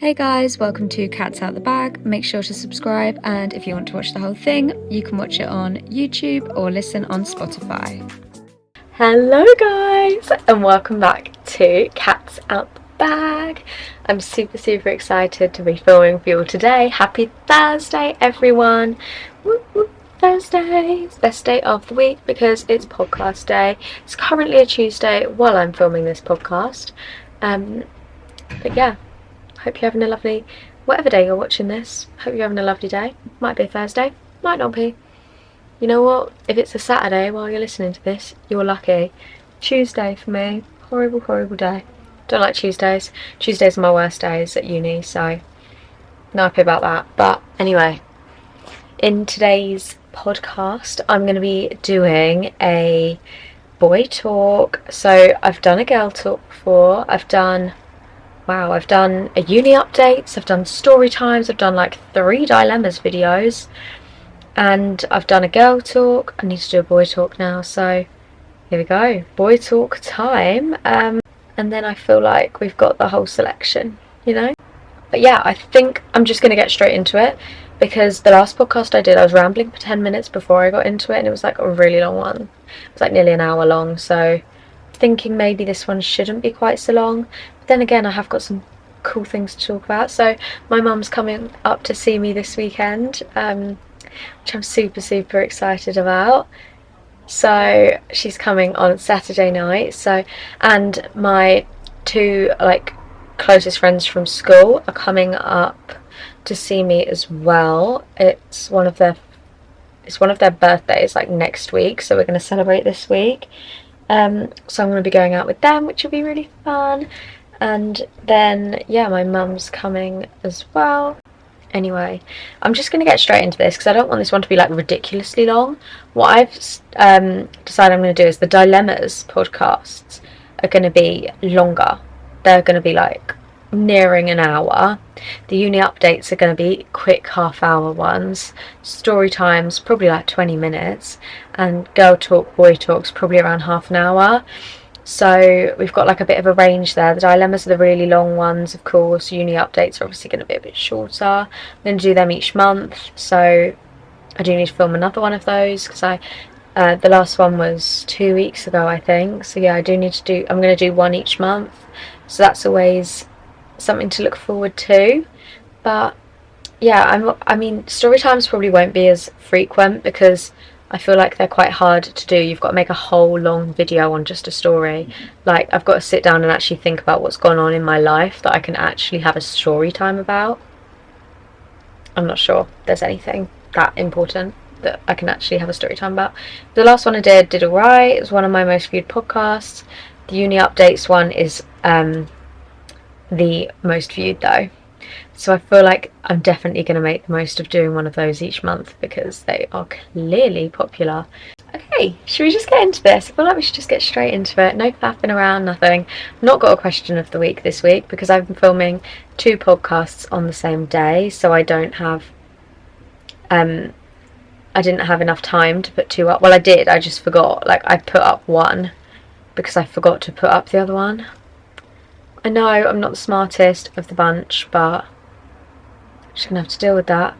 Hey guys, welcome to Cats Out the Bag. Make sure to subscribe, and if you want to watch the whole thing, you can watch it on YouTube or listen on Spotify. Hello guys, and welcome back to Cats Out the Bag. I'm super excited to be filming for you all today. Happy Thursday everyone. Whoop, whoop. Thursday, it's the best day of the week because it's podcast day. It's currently a Tuesday while I'm filming this podcast. But yeah, hope you're having a lovely, whatever day you're watching this, hope you're having a lovely day. Might be a Thursday, might not be. You know what, if it's a Saturday while you're listening to this, you're lucky. Tuesday for me, horrible day. Don't like Tuesdays. Tuesdays are my worst days at uni, so not happy about that. But anyway, in today's podcast, I'm going to be doing a boy talk. So I've done a girl talk before. I've done a uni updates, I've done story times, I've done like 3 dilemmas videos, and I've done a girl talk. I need to do a boy talk now, so here we go, boy talk time. And then I feel like we've got the whole selection, you know. But yeah, I think I'm just going to get straight into it, because the last podcast I did, I was rambling for 10 minutes before I got into it, and it was like a really long one. It was like nearly an hour long, so thinking maybe this one shouldn't be quite so long. But then again, I have got some cool things to talk about. So my mum's coming up to see me this weekend, which I'm super excited about. So she's coming on Saturday night. So, and my 2 like closest friends from school are coming up to see me as well. It's one of their birthdays, like next week, so we're going to celebrate this week. So I'm going to be going out with them, which will be really fun. And then yeah, my mum's coming as well. Anyway, I'm just going to get straight into this because I don't want this one to be like ridiculously long. What I've decided I'm going to do is the dilemmas podcasts are going to be longer. They're going to be like nearing an hour. The uni updates are going to be quick half-hour ones. Story times probably like 20 minutes, and girl talk, boy talks probably around half an hour. So we've got like a bit of a range there. The dilemmas are the really long ones, of course. Uni updates are obviously going to be a bit shorter. I'm going to do them each month, so I do need to film another one of those because the last one was 2 weeks ago, I think. So yeah, I'm going to do one each month, so that's always something to look forward to. But yeah, I mean story times probably won't be as frequent because I feel like they're quite hard to do. You've got to make a whole long video on just a story. Like, I've got to sit down and actually think about what's gone on in my life that I can actually have a story time about. I'm not sure there's anything that important that I can actually have a story time about. The last one I did alright. It was one of my most viewed podcasts. The uni updates one is the most viewed though, so I feel like I'm definitely going to make the most of doing one of those each month because they are clearly popular. Okay, should we just get into this? I feel like we should just get straight into it. No faffing around, nothing. I've not got a question of the week this week because I've been filming 2 podcasts on the same day, so I didn't have enough time to put 2 up. Well, I did, I just forgot. Like, I put up one because I forgot to put up the other one. I know I'm not the smartest of the bunch, but I'm just going to have to deal with that.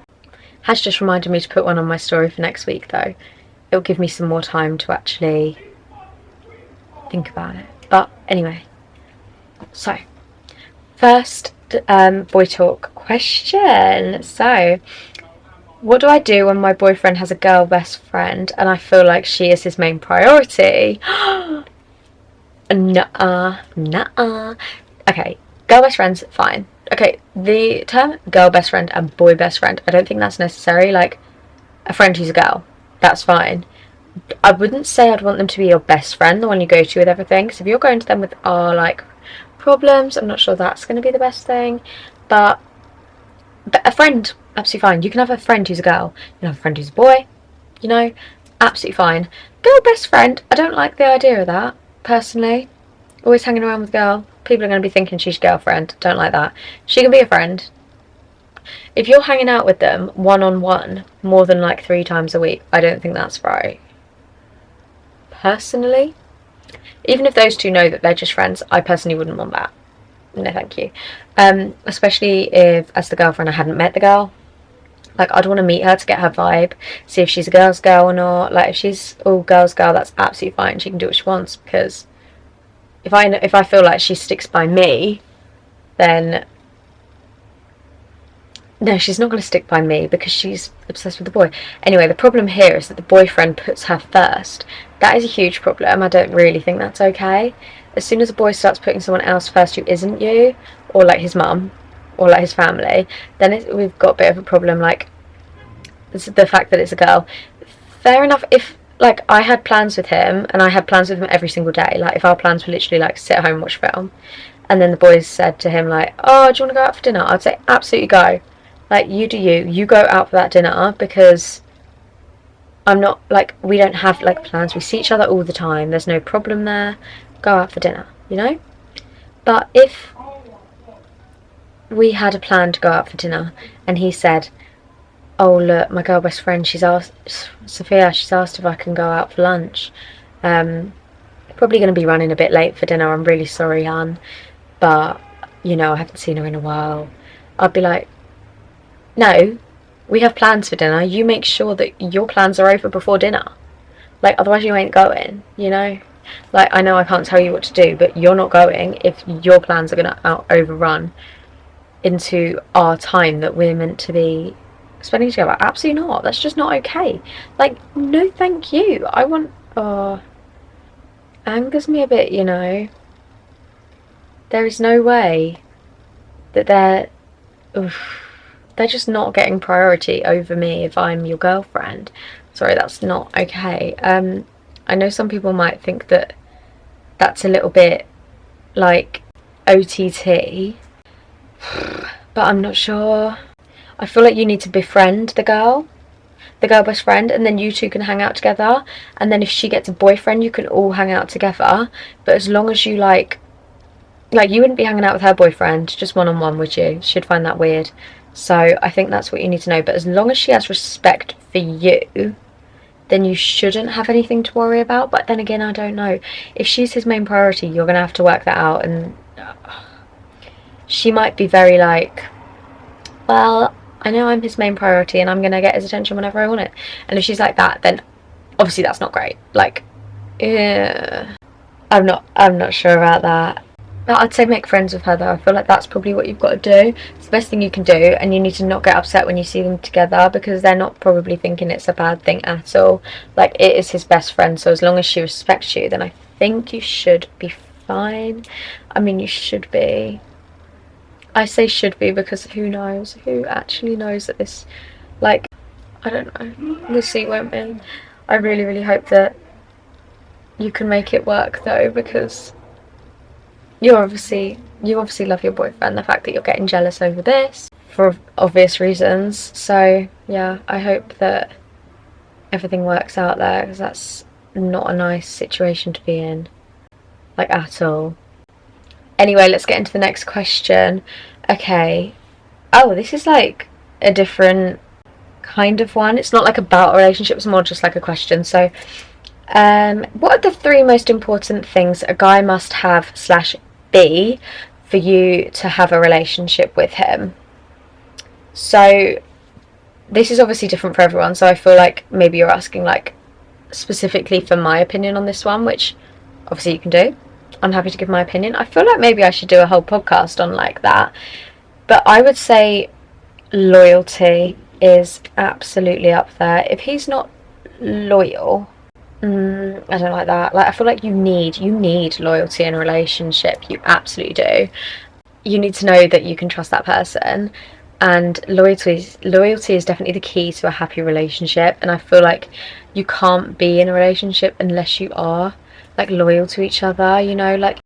Has just reminded me to put one on my story for next week though. It'll give me some more time to actually think about it. But anyway, so first boy talk question. So, what do I do when my boyfriend has a girl best friend and I feel like she is his main priority? Nuh-uh. Okay, girl best friends, fine. Okay, the term girl best friend and boy best friend, I don't think that's necessary. Like, a friend who's a girl, that's fine. I wouldn't say I'd want them to be your best friend, the one you go to with everything, because if you're going to them with like problems, I'm not sure that's going to be the best thing. But a friend, absolutely fine. You can have a friend who's a girl, you can have a friend who's a boy, you know, absolutely fine. Girl best friend, I don't like the idea of that, personally. Always hanging around with a girl. People are going to be thinking she's your girlfriend. Don't like that. She can be a friend. If you're hanging out with them one-on-one more than like 3 times a week, I don't think that's right. Personally. Even if those 2 know that they're just friends, I personally wouldn't want that. no thank you. Especially if, as the girlfriend, I hadn't met the girl. Like, I'd want to meet her to get her vibe, see if she's a girl's girl or not. Like, if she's all girl's girl, that's absolutely fine. She can do what she wants, because if I feel like she sticks by me, then no, she's not going to stick by me because she's obsessed with the boy. Anyway, the problem here is that the boyfriend puts her first. That is a huge problem. I don't really think that's okay. As soon as a boy starts putting someone else first who isn't you, or like his mum, or like his family, then we've got a bit of a problem. Like, the fact that it's a girl. Fair enough if, like, I had plans with him, and I had plans with him every single day. Like, if our plans were literally, like, sit at home and watch film, and then the boys said to him, like, oh, do you want to go out for dinner? I'd say, absolutely go. Like, you do you. You go out for that dinner, because I'm not, like, we don't have, like, plans. We see each other all the time. There's no problem there. Go out for dinner, you know? But if we had a plan to go out for dinner, and he said, oh, look, my girl best friend, she's asked if I can go out for lunch. Probably going to be running a bit late for dinner. I'm really sorry, hon. But, you know, I haven't seen her in a while. I'd be like, no, we have plans for dinner. You make sure that your plans are over before dinner. Like, otherwise you ain't going, you know? Like, I know I can't tell you what to do, but you're not going if your plans are going to overrun into our time that we're meant to be spending together. Absolutely not. That's just not okay. Like, no thank you. Angers me a bit, you know. There is no way that they're just not getting priority over me if I'm your girlfriend. Sorry, that's not okay. I know some people might think that that's a little bit like OTT, but I'm not sure. I feel like you need to befriend the girl best friend, and then you two can hang out together, and then if she gets a boyfriend you can all hang out together. But as long as you like you wouldn't be hanging out with her boyfriend just one-on-one, would you? She'd find that weird. So I think that's what you need to know. But as long as she has respect for you, then you shouldn't have anything to worry about. But then again, I don't know. If she's his main priority, you're going to have to work that out. And she might be very like, well, I know I'm his main priority and I'm going to get his attention whenever I want it. And if she's like that, then obviously that's not great. Like, I'm not sure about that. But I'd say make friends with her though. I feel like that's probably what you've got to do. It's the best thing you can do, and you need to not get upset when you see them together, because they're not probably thinking it's a bad thing at all. Like, it is his best friend, so as long as she respects you, then I think you should be fine. I mean, you should be. I say should be because who knows? Who actually knows that this, like, I don't know. We'll see, won't we? I really, really hope that you can make it work though, because you obviously love your boyfriend. The fact that you're getting jealous over this for obvious reasons. So yeah, I hope that everything works out there, because that's not a nice situation to be in, like, at all. Anyway, let's get into the next question. Okay. Oh, this is like a different kind of one. It's not like about a relationship, it's more just like a question. So what are the 3 most important things a guy must have / be for you to have a relationship with him? So this is obviously different for everyone, so I feel like maybe you're asking like specifically for my opinion on this one, which obviously you can do. I'm happy to give my opinion. I feel like maybe I should do a whole podcast on like that, but I would say loyalty is absolutely up there. If he's not loyal, I don't like that. Like, I feel like you need loyalty in a relationship. You absolutely do. You need to know that you can trust that person, and loyalty is definitely the key to a happy relationship. And I feel like you can't be in a relationship unless you are like loyal to each other, you know. Like,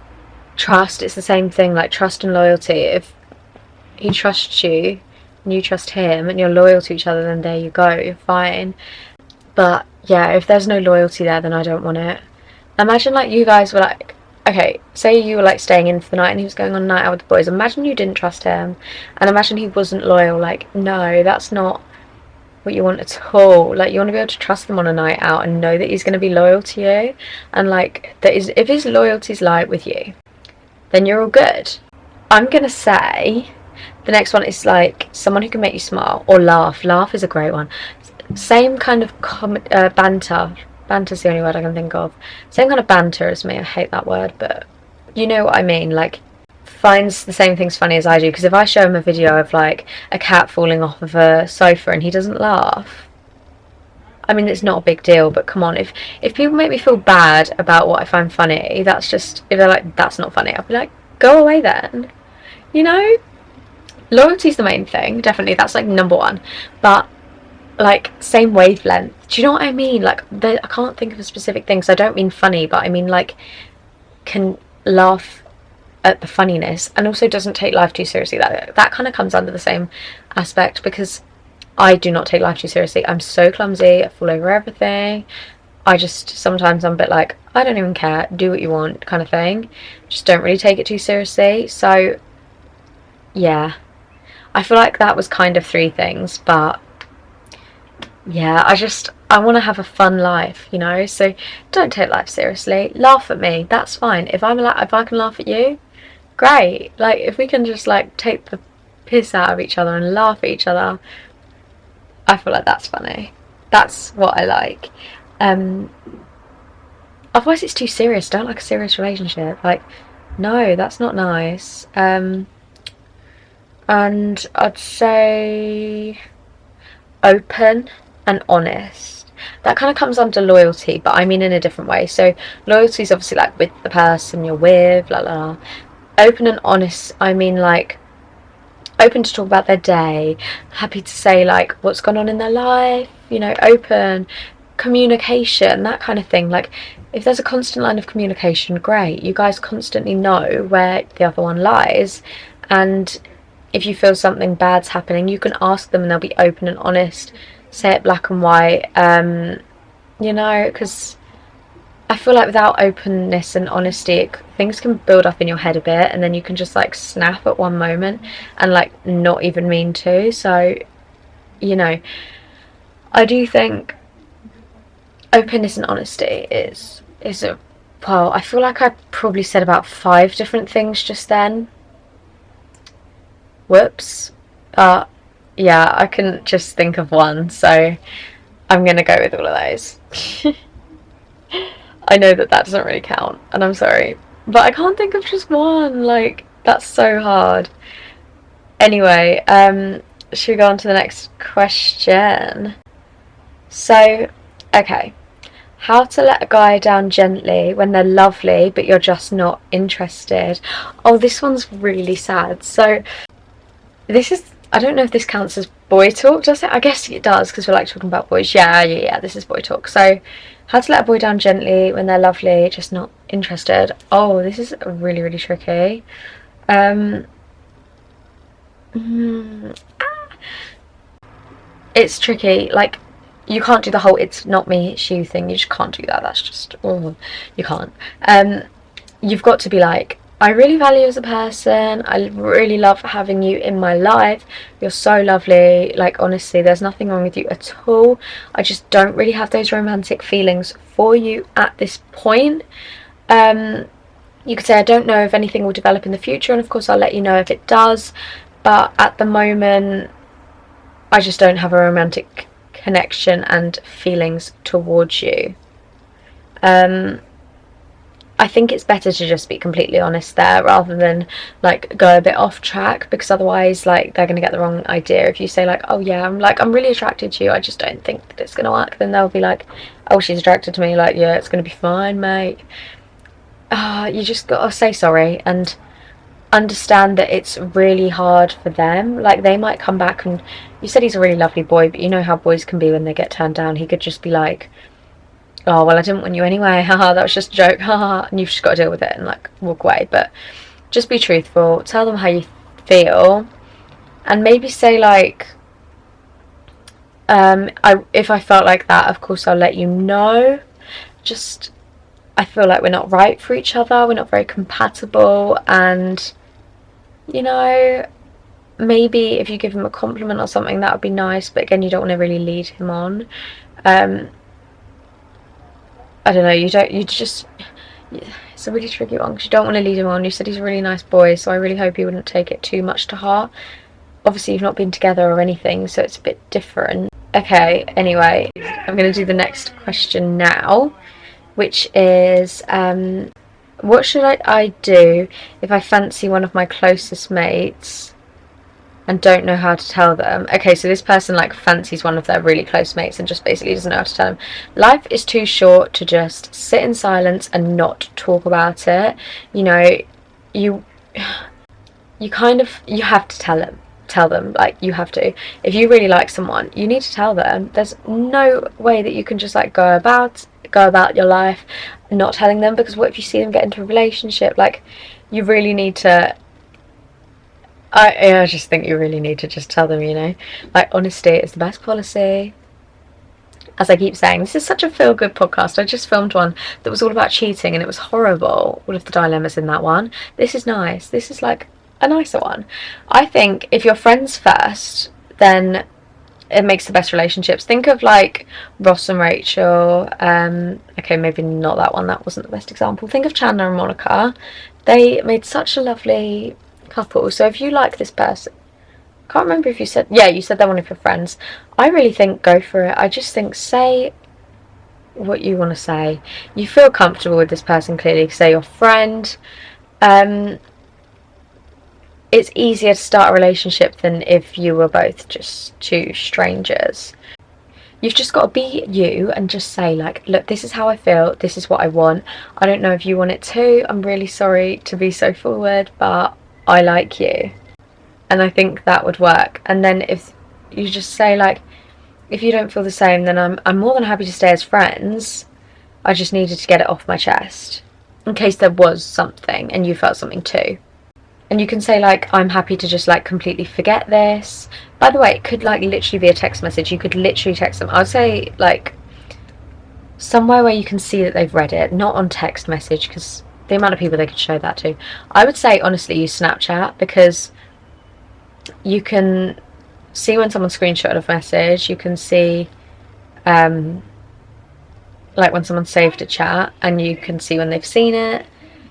trust, it's the same thing, like trust and loyalty. If he trusts you and you trust him and you're loyal to each other, then there you go, you're fine. But yeah, if there's no loyalty there, then I don't want it. Imagine like you guys were like, okay, say you were like staying in for the night and he was going on a night out with the boys. Imagine you didn't trust him, and imagine he wasn't loyal. Like, no, that's not what you want at all. Like, you want to be able to trust them on a night out and know that he's going to be loyal to you, and like that is, if his loyalty's light with you, then you're all good. I'm gonna say the next one is like someone who can make you smile or laugh. Laugh is a great one. Same kind of banter. Banter's the only word I can think of. Same kind of banter as me. I hate that word, but you know what I mean. Like, finds the same things funny as I do. Because if I show him a video of like a cat falling off of a sofa and he doesn't laugh, I mean, it's not a big deal, but come on, if people make me feel bad about what I find funny, that's just, if they're like, that's not funny, I'll be like, go away then. You know? Loyalty's the main thing, definitely, that's like number one. But, like, same wavelength. Do you know what I mean? Like, I can't think of a specific thing, so I don't mean funny, but I mean, like, can laugh at the funniness, and also doesn't take life too seriously. That kind of comes under the same aspect, because I do not take life too seriously. I'm so clumsy, I fall over everything. Sometimes I'm a bit like, I don't even care, do what you want kind of thing. Just don't really take it too seriously. So, yeah. I feel like that was kind of 3 things, but yeah, I want to have a fun life, you know? So don't take life seriously. Laugh at me, that's fine. If I can laugh at you, great. Like, if we can just like take the piss out of each other and laugh at each other, I feel like that's funny. That's what I like. Otherwise it's too serious. Don't like a serious relationship. Like, no, that's not nice. And I'd say open and honest. That kind of comes under loyalty, but I mean in a different way. So loyalty is obviously like with the person you're with, la la. Open and honest, I mean like open to talk about their day, happy to say like what's gone on in their life, you know, open communication, that kind of thing. Like, if there's a constant line of communication, great, you guys constantly know where the other one lies, and if you feel something bad's happening, you can ask them and they'll be open and honest, say it black and white. You know, because I feel like without openness and honesty, things can build up in your head a bit, and then you can just like snap at one moment and like not even mean to. So, you know, I do think openness and honesty is a, well, I feel like I probably said about 5 different things just then. Whoops. Yeah, I couldn't just think of one, so I'm gonna go with all of those. I know that doesn't really count, and I'm sorry, but I can't think of just one. Like, that's so hard. Anyway, should we go on to the next question? So, okay. How to let a guy down gently when they're lovely, but you're just not interested. Oh, this one's really sad. So, this is, I don't know if this counts as boy talk, does it? I guess it does, because we like talking about boys. Yeah, this is boy talk. So, how to let a boy down gently when they're lovely, just not interested. Oh, this is really, really tricky. It's tricky. Like, you can't do the whole it's not me, it's you thing. You just can't do that. That's just, oh, you can't. You've got to be like, I really value you as a person. I really love having you in my life. You're so lovely. Like, honestly, there's nothing wrong with you at all. I just don't really have those romantic feelings for you at this point. You could say, I don't know if anything will develop in the future, and of course I'll let you know if it does. But at the moment, I just don't have a romantic connection and feelings towards you. I think it's better to just be completely honest there, rather than like go a bit off track, because otherwise like they're gonna get the wrong idea. If you say like, oh yeah, I'm really attracted to you, I just don't think that it's gonna work, then they'll be like, oh, she's attracted to me, like, yeah, it's gonna be fine, mate. You just gotta say sorry and understand that it's really hard for them. Like, they might come back, and you said he's a really lovely boy, but you know how boys can be when they get turned down. He could just be like, oh, well, I didn't want you anyway, haha, that was just a joke, haha, and you've just got to deal with it and like walk away. But just be truthful, tell them how you feel, and maybe say like, if I felt like that, of course I'll let you know. Just, I feel like we're not right for each other, we're not very compatible, and you know, maybe if you give him a compliment or something, that would be nice, but again, you don't want to really lead him on. I don't know, it's a really tricky one because you don't want to lead him on. You said he's a really nice boy, so I really hope he wouldn't take it too much to heart. Obviously you've not been together or anything, so it's a bit different. Okay, anyway, I'm going to do the next question now, which is what should I do if I fancy one of my closest mates and don't know how to tell them? Okay, so this person like fancies one of their really close mates and just basically doesn't know how to tell them. Life is too short to just sit in silence and not talk about it. You know, you have to tell them, like, you have to. If you really like someone, you need to tell them. There's no way that you can just like go about your life not telling them, because what if you see them get into a relationship? Like, you really need to, I just think you really need to just tell them, you know, like, honesty is the best policy. As I keep saying, this is such a feel-good podcast. I just filmed one that was all about cheating and it was horrible, all of the dilemmas in that one. This is nice. This is like a nicer one. I think if you're friends first, then it makes the best relationships. Think of like Ross and Rachel. Okay, maybe not that one, that wasn't the best example. Think of Chandler and Monica. They made such a lovely couple. So if you like this person, can't remember if you said, yeah, you said they're one of your friends, I really think go for it. I just think say what you want to say. You feel comfortable with this person, clearly, say your friend. It's easier to start a relationship than if you were both just two strangers. You've just got to be you and just say, like, look, this is how I feel, this is what I want. I don't know if you want it too. I'm really sorry to be so forward, but I like you. And I think that would work. And then if you just say, like, if you don't feel the same, then I'm more than happy to stay as friends. I just needed to get it off my chest in case there was something and you felt something too. And you can say, like, I'm happy to just, like, completely forget this. By the way, it could, like, literally be a text message. You could literally text them. I'd say, like, somewhere where you can see that they've read it, not on text message, because the amount of people they could show that to. I would say, honestly, use Snapchat, because you can see when someone screenshotted a message. You can see, like, when someone saved a chat, and you can see when they've seen it.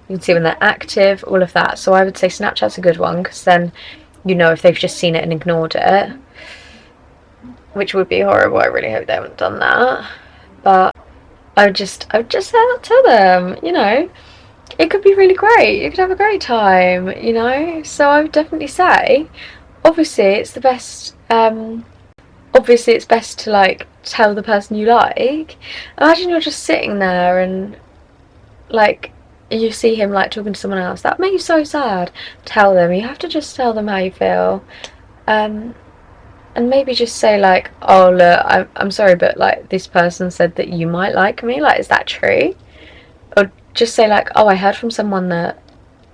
You can see when they're active, all of that. So I would say Snapchat's a good one, because then you know if they've just seen it and ignored it, which would be horrible. I really hope they haven't done that. But I would just tell them, you know, it could be really great. You could have a great time, you know. So I would definitely say, obviously it's the best. Obviously it's best to, like, tell the person you like. Imagine you're just sitting there and, like, you see him, like, talking to someone else. That would make you so sad. Tell them. You have to just tell them how you feel. And maybe just say, like, oh, look, I'm sorry, but, like, this person said that you might like me. Like, is that true? Or just say, like, oh, I heard from someone that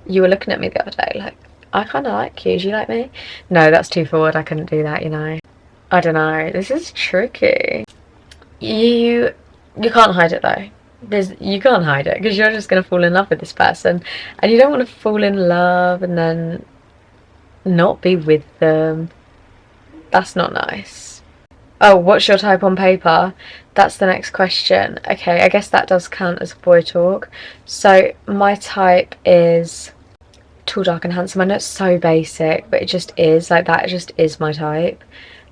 you were looking at me the other day. Like, I kind of like you. Do you like me? No, that's too forward. I couldn't do that, you know. I don't know. This is tricky. You can't hide it, though. You can't hide it, because you're just going to fall in love with this person, and you don't want to fall in love and then not be with them. That's not nice. Oh, what's your type on paper? That's the next question. Okay, I guess that does count as boy talk. So my type is tall, dark and handsome. I know it's so basic, but it just is. Like, that just is my type.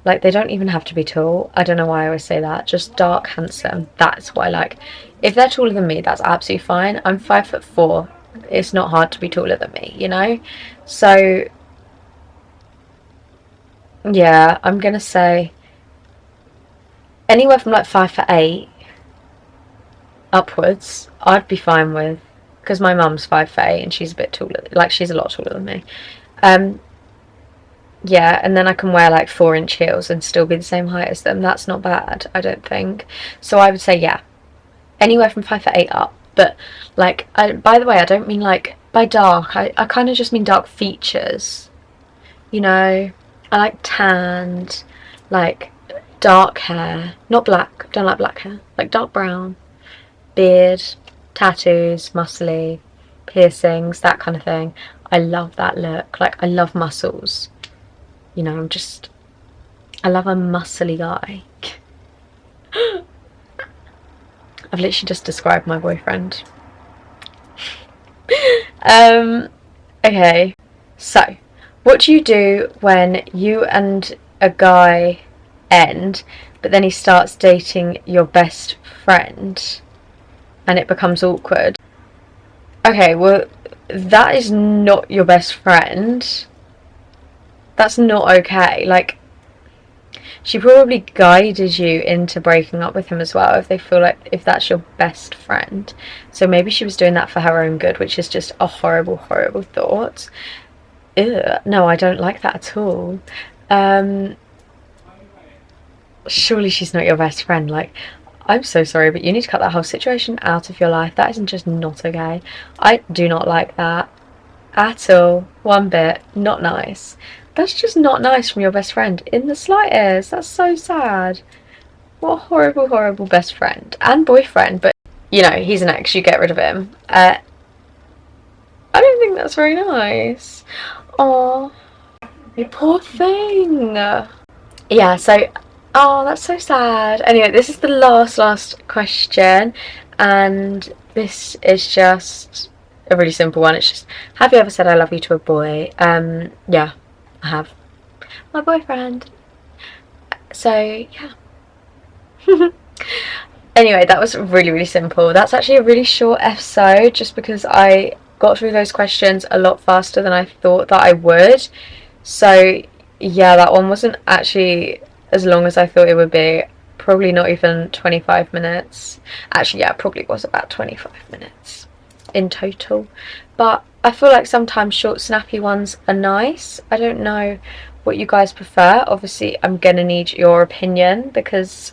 Like, they don't even have to be tall. I don't know why I always say that. Just dark, handsome. That's what I like. If they're taller than me, that's absolutely fine. I'm 5'4". It's not hard to be taller than me, you know? So, yeah, I'm going to say anywhere from, like, 5'8" upwards, I'd be fine with. Because my mum's 5'8" and she's a bit taller. Like, she's a lot taller than me. Yeah, and then I can wear, like, 4-inch heels and still be the same height as them. That's not bad, I don't think. So I would say, yeah, anywhere from 5'8" up. But, like, by the way, I don't mean, like, by dark. I kind of just mean dark features. You know, I like tanned, like, dark hair. Not black. Don't like black hair. Like, dark brown. Beard. Tattoos. Muscly. Piercings. That kind of thing. I love that look. Like, I love muscles. You know, I love a muscly guy. I've literally just described my boyfriend. Okay, so what do you do when you and a guy end, but then he starts dating your best friend and it becomes awkward? Okay, well, that is not your best friend. That's not okay. Like, she probably guided you into breaking up with him as well, if they feel like, if that's your best friend. So maybe she was doing that for her own good, which is just a horrible, horrible thought. Ugh, no, I don't like that at all. Surely she's not your best friend. Like, I'm so sorry, but you need to cut that whole situation out of your life. That isn't just not okay. I do not like that at all. One bit. Not nice. That's just not nice from your best friend in the slightest. That's so sad. What a horrible, horrible best friend and boyfriend. But, you know, he's an ex. You get rid of him. I don't think that's very nice. Oh, you poor thing. Yeah, so, oh, that's so sad. Anyway, this is the last question, and this is just a really simple one. It's just, have you ever said I love you to a boy? Yeah, I have. My boyfriend. So, yeah. Anyway, that was really, really simple. That's actually a really short episode, just because I got through those questions a lot faster than I thought that I would. So, yeah, that one wasn't actually as long as I thought it would be. Probably not even 25 minutes. Actually, yeah, it probably was about 25 minutes in total. But I feel like sometimes short, snappy ones are nice. I don't know what you guys prefer. Obviously, I'm gonna need your opinion, because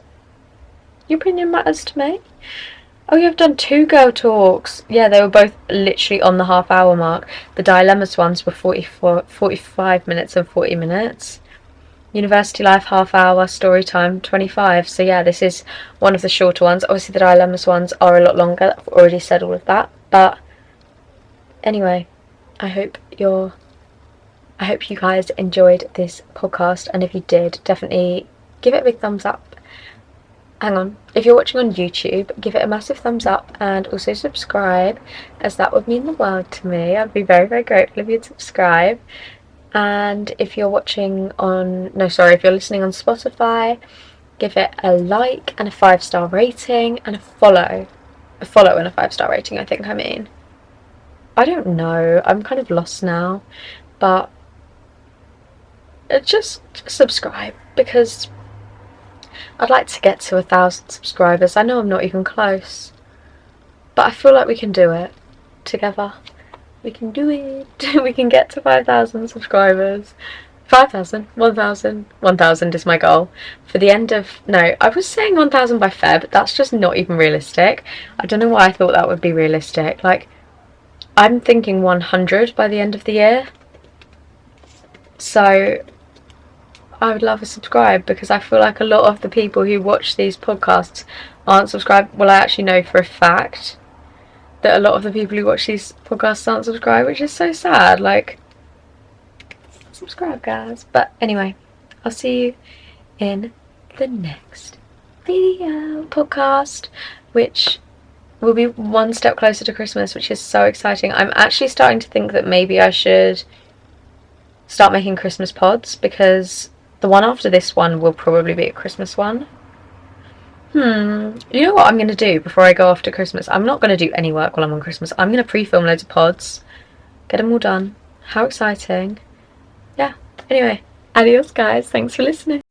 your opinion matters to me. Oh, you've done 2 girl talks. Yeah, they were both literally on the half-hour mark. The dilemmas ones were 45 minutes and 40 minutes. University life, half hour. Story time, 25. So yeah, this is one of the shorter ones. Obviously the dilemmas ones are a lot longer. I've already said all of that. But anyway, I hope you guys enjoyed this podcast, and if you did, definitely give it a big thumbs up. Hang on, if you're watching on YouTube, give it a massive thumbs up, and also subscribe, as that would mean the world to me. I'd be very, very grateful if you'd subscribe. And if you're watching on, no, sorry, if you're listening on Spotify, give it a like and a 5-star rating and a follow and a 5-star rating, I think I mean. I don't know, I'm kind of lost now, but just subscribe, because I'd like to get to 1,000 subscribers. I know I'm not even close, but I feel like we can do it together. We can do it. We can get to 5,000 subscribers. 5,000, 1,000. 1,000 is my goal. For the end of... No, I was saying 1,000 by Feb, but that's just not even realistic. I don't know why I thought that would be realistic. Like, I'm thinking 100 by the end of the year. So, I would love a subscribe, because I feel like a lot of the people who watch these podcasts aren't subscribed. Well, I actually know for a fact that a lot of the people who watch these podcasts aren't subscribed, which is so sad. Like, subscribe, guys. But anyway, I'll see you in the next video podcast, which will be one step closer to Christmas, which is so exciting. I'm actually starting to think that maybe I should start making Christmas pods, because the one after this one will probably be a Christmas one. You know what I'm going to do before I go off to Christmas? I'm not going to do any work while I'm on Christmas. I'm going to pre-film loads of pods. Get them all done. How exciting. Yeah. Anyway, adios guys. Thanks for listening.